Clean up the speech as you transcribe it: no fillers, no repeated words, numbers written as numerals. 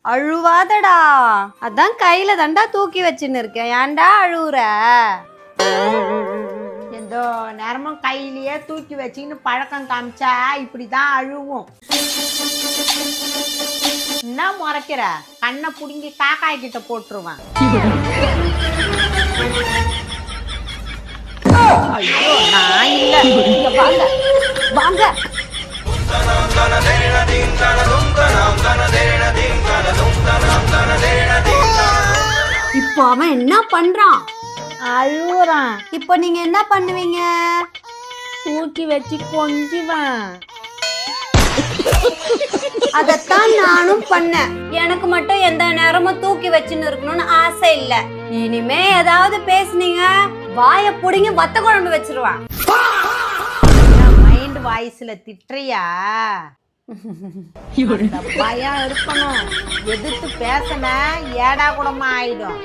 அழுவாதடா, அதான் கையில தாண்டா தூக்கி வச்சுன்னு இருக்கேன், ஏன்டா அழுவுற? எந்தோ நேரமும் கையிலேயே தூக்கி வச்சுன்னு பழக்கம் காமிச்சா இப்படிதான் அழுவும். என்ன முறைக்கிற? கண்ணை புடுங்கி காக்காய் கிட்ட போட்டுருவான். ஐயோ நான் இல்ல, வாங்க வாங்க. இப்போ அவன் என்ன பண்றான்? அழுவுறான். இப்போ நீங்க என்ன பண்ணுவீங்க? தூக்கி வச்சு கொஞ்சுவேன். அதத்தான் நானும் பண்ணேன். எனக்கு மட்டும் எந்த நேரமும் தூக்கி வச்சுன்னு இருக்கணும்னு ஆசை இல்ல. இனிமே ஏதாவது பேசுனீங்க வாய புடிங்கி வத்த குழம்பு வச்சிருவான். மைண்ட் வாய்ஸ்ல திட்டுறியா? பயம் இருக்கணும். எதிர்த்து பேசின ஏடா கூடமா ஆயிடும்.